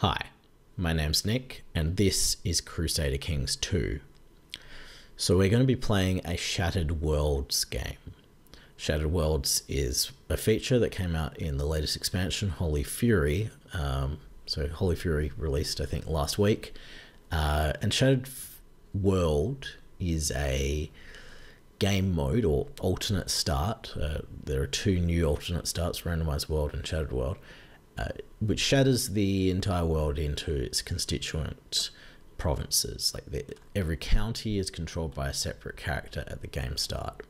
Hi, my name's Nick, and this is Crusader Kings II. So we're going to be playing a Shattered Worlds game. Shattered Worlds is a feature that came out in the latest expansion, Holy Fury. So Holy Fury released, I think, last week. And Shattered World is a game mode or alternate start. There are two new alternate starts, Randomized World and Shattered World, which shatters the entire world into its constituent provinces. Every county is controlled by a separate character at the game start.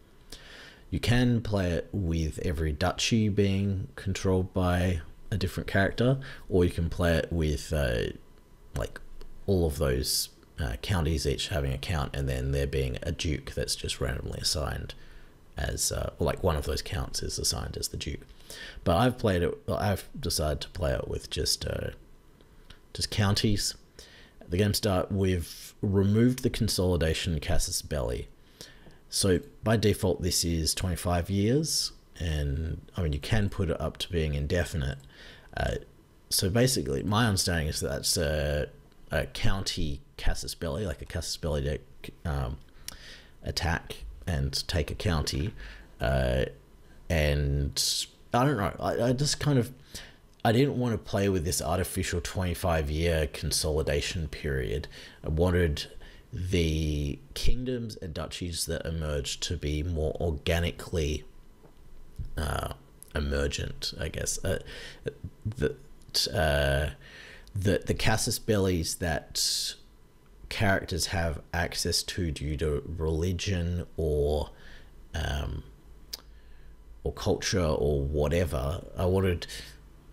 You can play it with every duchy being controlled by a different character, or you can play it with all of those counties each having a count, and then there being a duke that's just randomly assigned as one of those counts is assigned as the duke. But I've decided to play it with just counties. At the game start, we've removed the consolidation casus belli. So by default, this is 25 years, and I mean, you can put it up to being indefinite. So basically, my understanding is that that's a county casus belli, like a casus belli to attack and take a county. And I don't know, I didn't want to play with this artificial 25-year consolidation period. I wanted the kingdoms and duchies that emerged to be more organically emergent, I guess. The casus bellis that characters have access to due to religion or culture or whatever. I wanted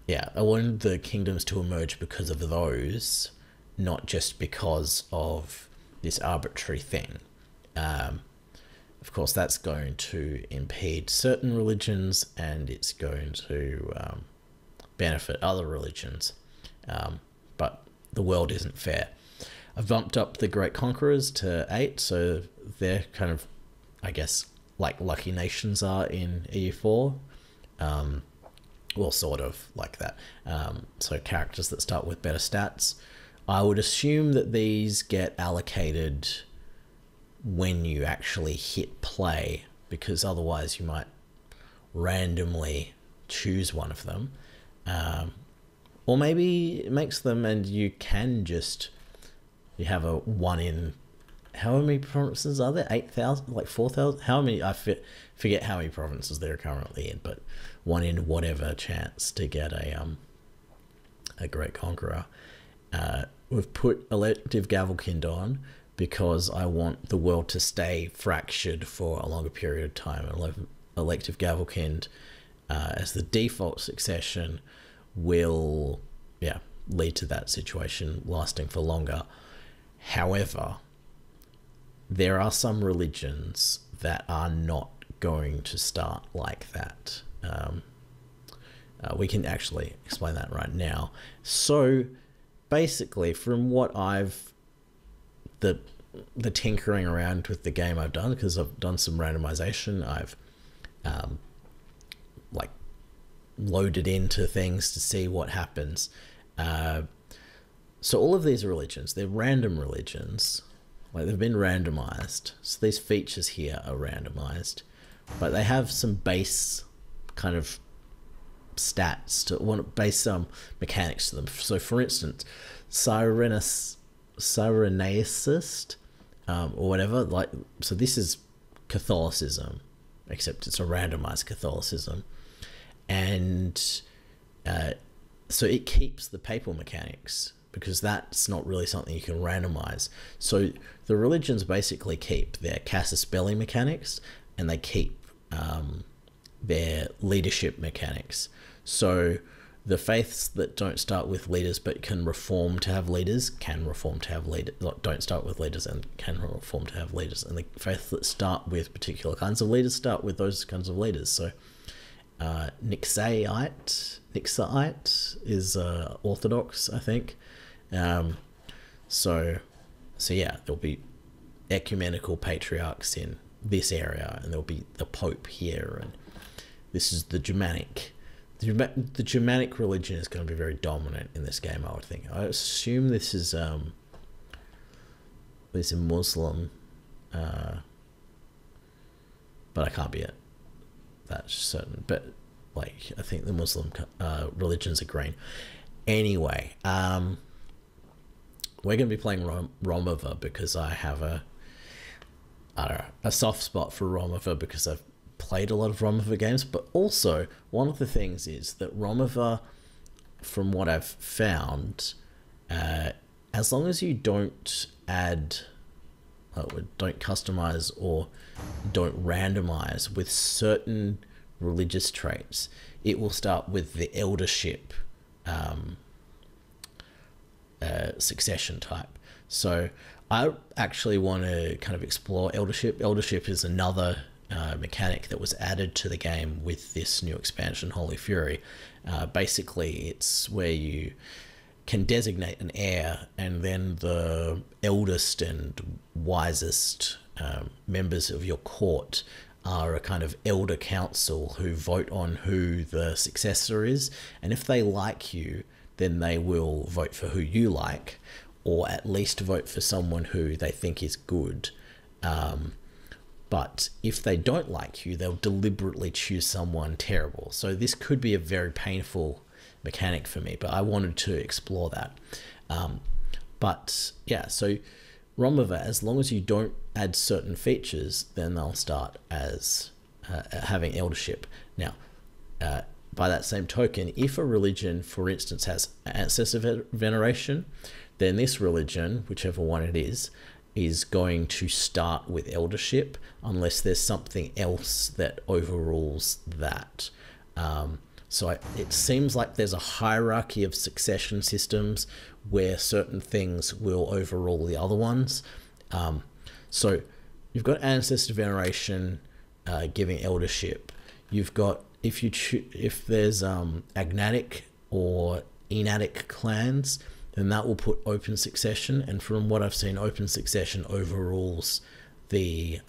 the kingdoms to emerge because of those, not just because of this arbitrary thing. Of course, that's going to impede certain religions, and it's going to benefit other religions. But the world isn't fair. I've bumped up the Great Conquerors to 8, so they're kind of, I guess, like lucky nations are in EU4. Well, sort of like that. So characters that start with better stats. I would assume that these get allocated when you actually hit play, because otherwise you might randomly choose one of them. Or maybe it makes them and you can just, you have a 1 in, how many provinces are there? 8,000, like 4,000? How many? I forget how many provinces there are currently in, but 1 in whatever chance to get a Great Conqueror. We've put Elective Gavelkind on because I want the world to stay fractured for a longer period of time. Elective Gavelkind as the default succession will lead to that situation lasting for longer. However, there are some religions that are not going to start like that. We can actually explain that right now. So basically, from what the tinkering around with the game I've done, because I've done some randomization, I've loaded into things to see what happens. So all of these religions, they're random religions. They've been randomized. So these features here are randomized, but they have some base kind of stats base mechanics to them. So for instance, Cyrenaicist, or whatever, so this is Catholicism, except it's a randomized Catholicism. And so it keeps the papal mechanics, because that's not really something you can randomize. So the religions basically keep their casus belli mechanics, and they keep their leadership mechanics. So the faiths that don't start with leaders but can reform to have leaders can reform to have leaders. Don't start with leaders and can reform to have leaders. And the faiths that start with particular kinds of leaders start with those kinds of leaders. So Nixaite is Orthodox, I think. So yeah, there'll be ecumenical patriarchs in this area, and there'll be the Pope here, and this is the the Germanic religion is going to be very dominant in this game, I would think. I assume this is a Muslim, but I can't be it. That's certain. But like, I think the Muslim religions are green. Anyway, we're going to be playing Romuva because I have a soft spot for Romuva because I've played a lot of Romuva games, but also one of the things is that Romuva, from what I've found, as long as you don't add, don't customize or don't randomize with certain religious traits, it will start with the eldership succession type. So I actually want to kind of explore eldership. Eldership is another mechanic that was added to the game with this new expansion, Holy Fury. Basically, it's where you can designate an heir, and then the eldest and wisest members of your court are a kind of elder council who vote on who the successor is, and if they like you, then they will vote for who you like, or at least vote for someone who they think is good. But if they don't like you, they'll deliberately choose someone terrible. So this could be a very painful mechanic for me, but I wanted to explore that. But yeah, so Romuva, as long as you don't add certain features, then they'll start as having eldership. Now, by that same token, if a religion, for instance, has ancestor veneration, then this religion, whichever one it is going to start with eldership unless there's something else that overrules that. So it seems like there's a hierarchy of succession systems where certain things will overrule the other ones. So you've got ancestor veneration giving eldership. You've got, if there's agnatic or enatic clans, then that will put open succession. And from what I've seen, open succession overrules the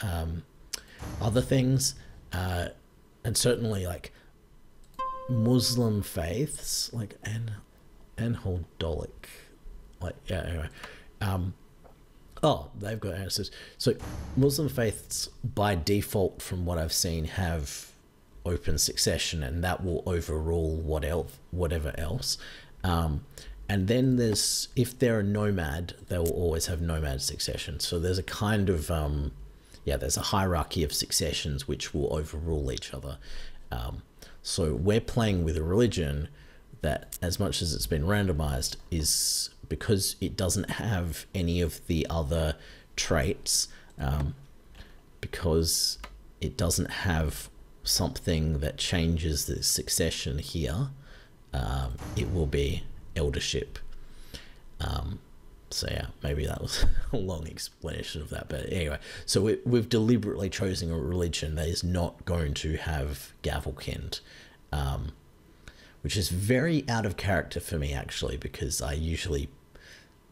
other things. And certainly like Muslim faiths, like Anholdolic, like, yeah, anyway. Oh, they've got ancestors. So Muslim faiths by default, from what I've seen, have open succession, and that will overrule whatever else. And then there's, if they're a nomad, they will always have nomad succession. So there's a kind of, there's a hierarchy of successions which will overrule each other. So we're playing with a religion that, as much as it's been randomized, is because it doesn't have any of the other traits, because it doesn't have something that changes the succession here, it will be eldership. So yeah, maybe that was a long explanation of that, but anyway, so we've deliberately chosen a religion that is not going to have Gavelkind, which is very out of character for me, actually, because I usually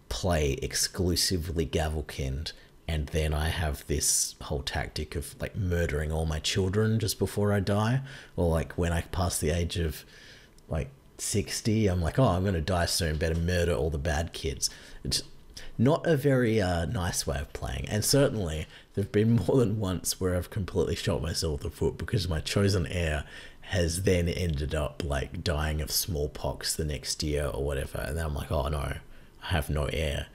play exclusively Gavelkind, and then I have this whole tactic of like murdering all my children just before I die, or like when I pass the age of like 60, I'm like, oh, I'm going to die soon, better murder all the bad kids. It's not a very nice way of playing, and certainly there've been more than once where I've completely shot myself in the foot because my chosen heir has then ended up like dying of smallpox the next year or whatever, and then I'm like, oh no, I have no heir.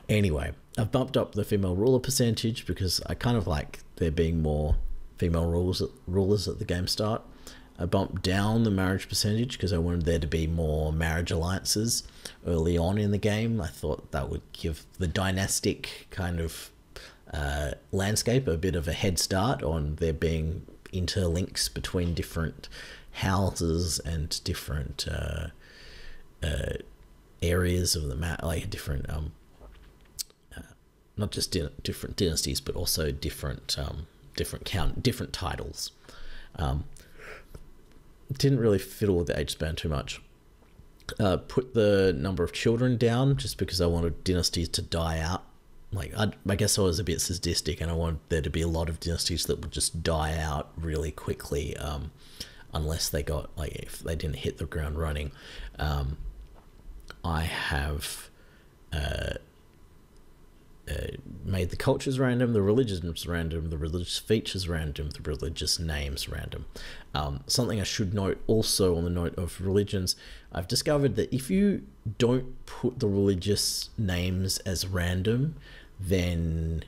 Anyway, I've bumped up the female ruler percentage because I kind of like there being more female rulers at the game start. I bumped down the marriage percentage because I wanted there to be more marriage alliances early on in the game. I thought that would give the dynastic kind of landscape a bit of a head start on there being interlinks between different houses and different areas of the map, like different not just different dynasties, but also different different titles. Didn't really fiddle with the age span too much. Put the number of children down just because I wanted dynasties to die out. Like I guess I was a bit sadistic, and I wanted there to be a lot of dynasties that would just die out really quickly. unless they got, like, if they didn't hit the ground running. I have made the cultures random, the religions random, the religious features random, the religious names random. Something I should note also on the note of religions, I've discovered that if you don't put the religious names as random, then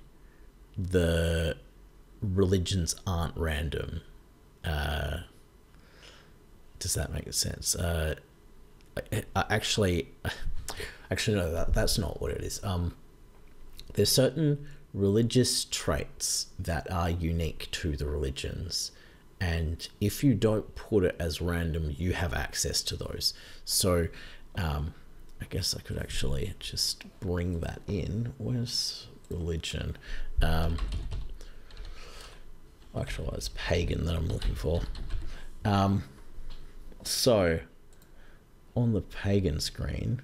the religions aren't random. Does that make sense? Actually no, that's not what it is. There's certain religious traits that are unique to the religions, and if you don't put it as random, you have access to those. So I guess I could actually just bring that in. Where's religion? Actually, it's pagan that I'm looking for. So on the pagan screen,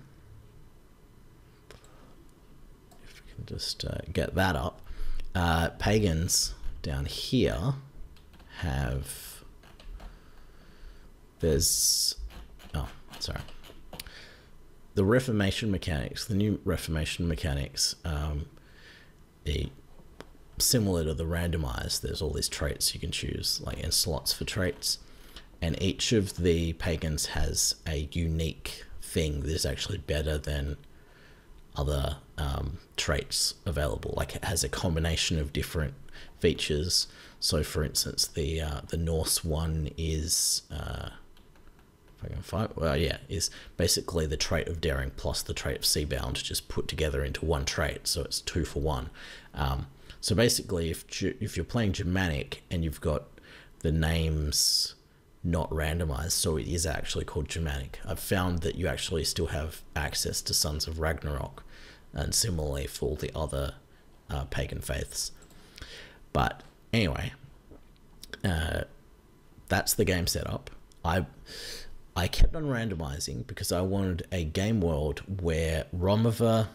if we can just get that up, pagans down here have, there's, oh, sorry, the Reformation mechanics, the new Reformation mechanics, similar to the randomized, there's all these traits you can choose, like in slots for traits, and each of the pagans has a unique thing that is actually better than other traits available. Like it has a combination of different features. So for instance, the Norse one is if I can find, well, yeah, is basically the trait of daring plus the trait of seabound just put together into one trait, so it's 2 for 1. So basically, if you're playing Germanic and you've got the names not randomized, so it is actually called Germanic, I've found that you actually still have access to Sons of Ragnarok, and similarly for all the other pagan faiths. But anyway, that's the game setup. I kept on randomizing because I wanted a game world where Romuva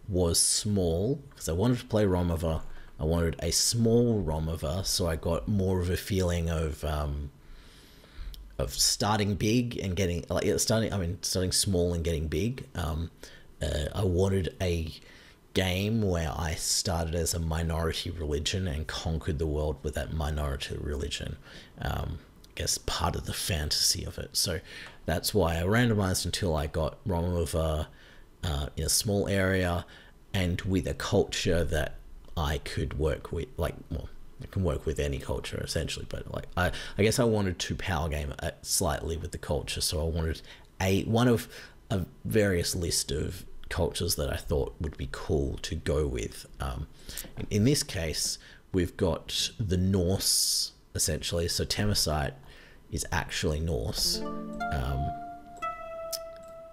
was small, because I wanted to play Romuva. I wanted a small Romuva, so I got more of a feeling of starting big and getting, like, starting small and getting big. I wanted a game where I started as a minority religion and conquered the world with that minority religion. I guess part of the fantasy of it. So that's why I randomized until I got Romuva in a small area and with a culture that I could work with. Like, well, I can work with any culture essentially, but like I guess I wanted to power game slightly with the culture, so I wanted one of a various list of cultures that I thought would be cool to go with. In this case, we've got the Norse essentially, so Temesite is actually Norse,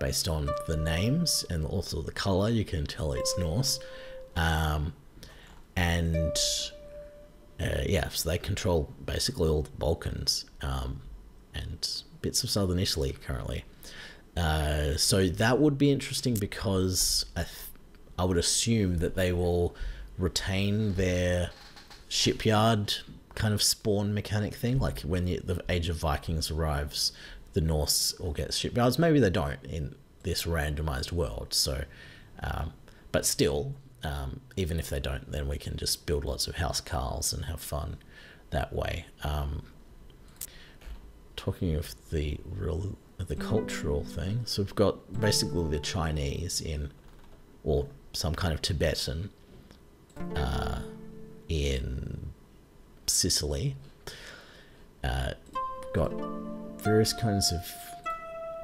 based on the names and also the color. You can tell it's Norse, and yeah, so they control basically all the Balkans and bits of southern Italy currently. So that would be interesting because I would assume that they will retain their shipyard kind of spawn mechanic thing. Like when the Age of Vikings arrives, the Norse will get shipyards. Maybe they don't in this randomized world. So, but still, even if they don't, then we can just build lots of house carls and have fun that way. Talking of the cultural thing, so we've got basically the Chinese or some kind of Tibetan in Sicily. Got various kinds of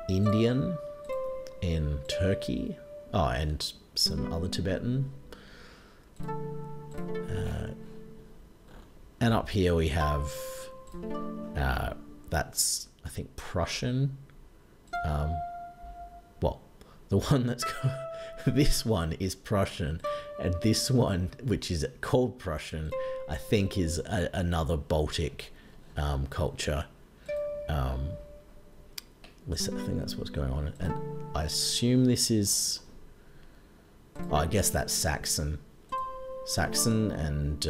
Indian in Turkey. Oh, and some other Tibetan. And up here we have that's, I think, Prussian. Well, the one that's this one is Prussian, and this one, which is called Prussian, I think is another Baltic culture. At least I think that's what's going on, and I assume this is, oh, I guess that's Saxon and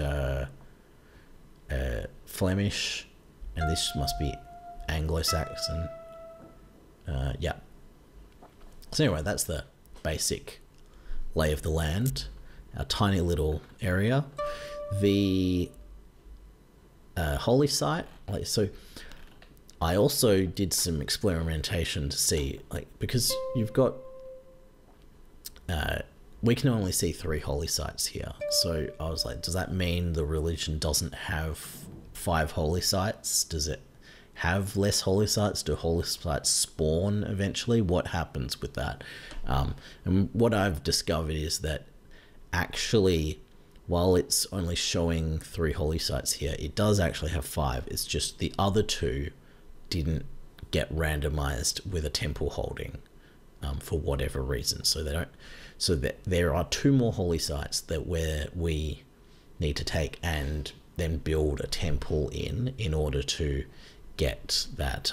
Flemish, and this must be Anglo-Saxon. Yeah. So anyway, that's the basic lay of the land. Our tiny little area. The holy site, like, so I also did some experimentation to see, like, because you've got we can only see 3 holy sites here, so I was like, does that mean the religion doesn't have 5 holy sites? Does it have less holy sites? Do holy sites spawn eventually? What happens with that? And what I've discovered is that actually, while it's only showing 3 holy sites here, it does actually have 5. It's just the other 2 didn't get randomized with a temple holding for whatever reason. So they don't. So that there are 2 more holy sites that where we need to take and then build a temple in order to get that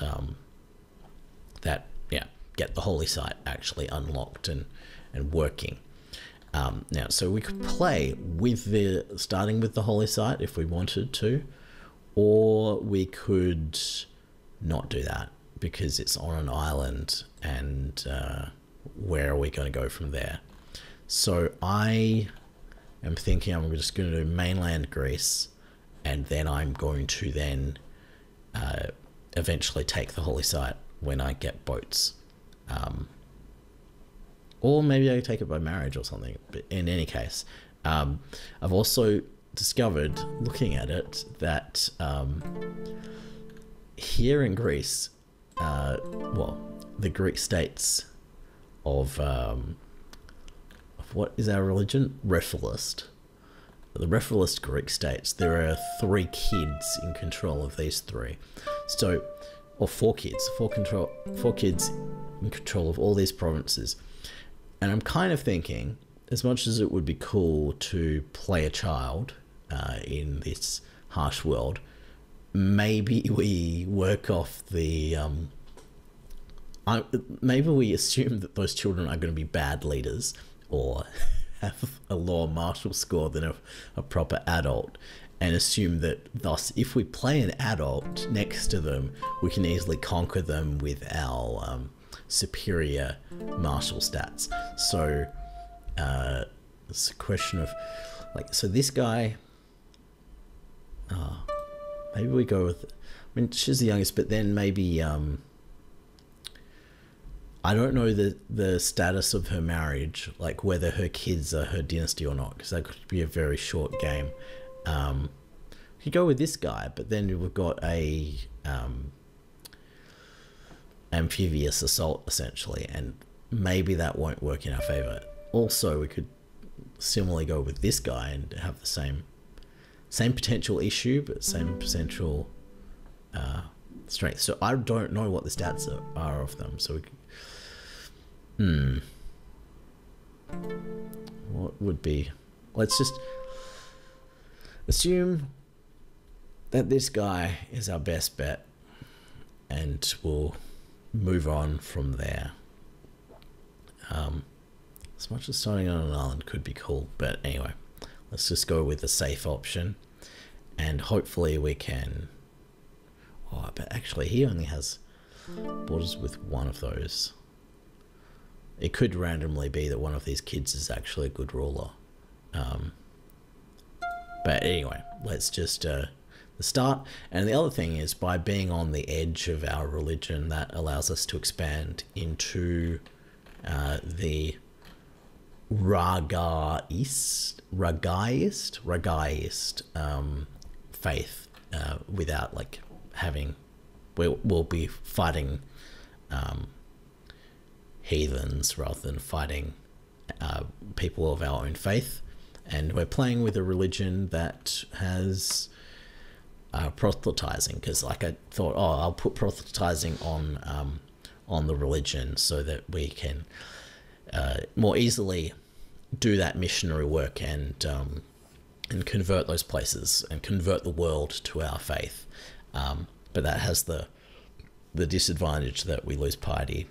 get the holy site actually unlocked and working. Now, so we could play with starting with the holy site if we wanted to, or we could not do that because it's on an island, and where are we going to go from there? So I am thinking I'm just going to do mainland Greece, and then I'm going to then eventually take the holy site when I get boats. Or maybe I take it by marriage or something. But in any case, I've also discovered, looking at it, that here in Greece, well, the Greek states of what is our religion? Refilist. The Refilist Greek states, there are 3 kids in control of these 3. So, or 4 kids, 4 kids in control of all these provinces. And I'm kind of thinking, as much as it would be cool to play a child in this harsh world, maybe we work off the... maybe we assume that those children are going to be bad leaders or have a lower martial score than a proper adult, and assume that thus if we play an adult next to them, we can easily conquer them with our superior martial stats. So it's a question of, like, so this guy, maybe we go with, I mean, she's the youngest, but then maybe I don't know the status of her marriage, like whether her kids are her dynasty or not, because that could be a very short game. You go with this guy, but then we've got a amphibious assault essentially, and maybe that won't work in our favor. Also, we could similarly go with this guy and have the same potential issue, but same potential strength. So I don't know what the stats are of them. So we could, what would be? Let's just assume that this guy is our best bet, and we'll move on from there. As much as starting on an island could be cool, but anyway, let's just go with the safe option, and hopefully we can... Oh, but actually he only has borders with one of those. It could randomly be that one of these kids is actually a good ruler. But anyway, let's just the start. And the other thing is, by being on the edge of our religion, that allows us to expand into the Ragaist faith without like having... We'll be fighting heathens rather than fighting people of our own faith, and we're playing with a religion that has proselytizing, because like I thought, oh, I'll put proselytizing on the religion so that we can more easily do that missionary work and convert those places and convert the world to our faith. But that has the disadvantage that we lose piety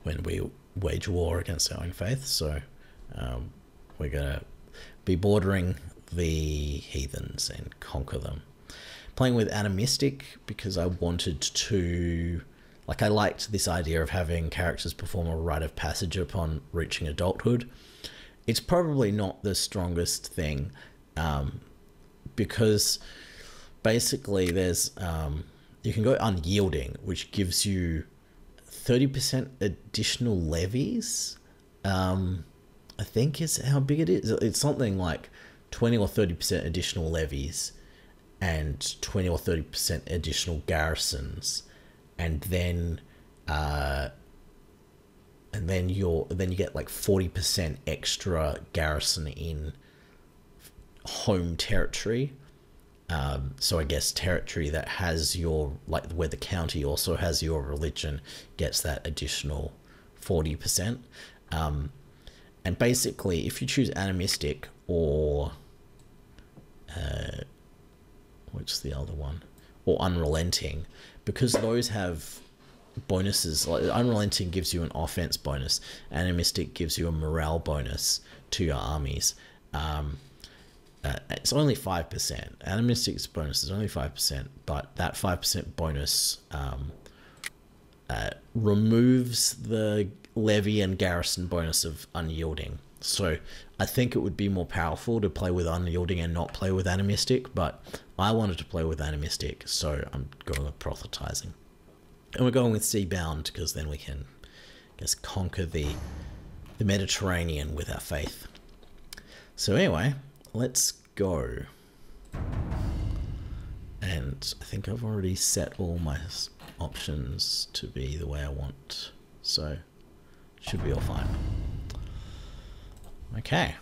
when we wage war against our own faith. So we're going to be bordering the heathens and conquer them. playing with animistic because I wanted to, like, I liked this idea of having characters perform a rite of passage upon reaching adulthood. It's probably not the strongest thing, because basically there's, you can go unyielding, which gives you 30% additional levies. I think is how big it is. It's something like 20 or 30% additional levies and 20 or 30% additional garrisons, and then you get like 40% extra garrison in home territory. So I guess territory that has your, like where the county also has your religion, gets that additional 40%. And basically, if you choose animistic or what's the other one, or unrelenting, because those have bonuses. Like unrelenting gives you an offense bonus, animistic gives you a morale bonus to your armies. It's only 5%. Animistic's bonus is only 5%, but that 5% bonus removes the levy and garrison bonus of unyielding. So I think it would be more powerful to play with unyielding and not play with animistic, but I wanted to play with animistic, so I'm going with proselytizing. And we're going with Seabound because then we can, I guess, conquer the Mediterranean with our faith. So anyway, let's go. And I think I've already set all my options to be the way I want, so should be all fine. Okay.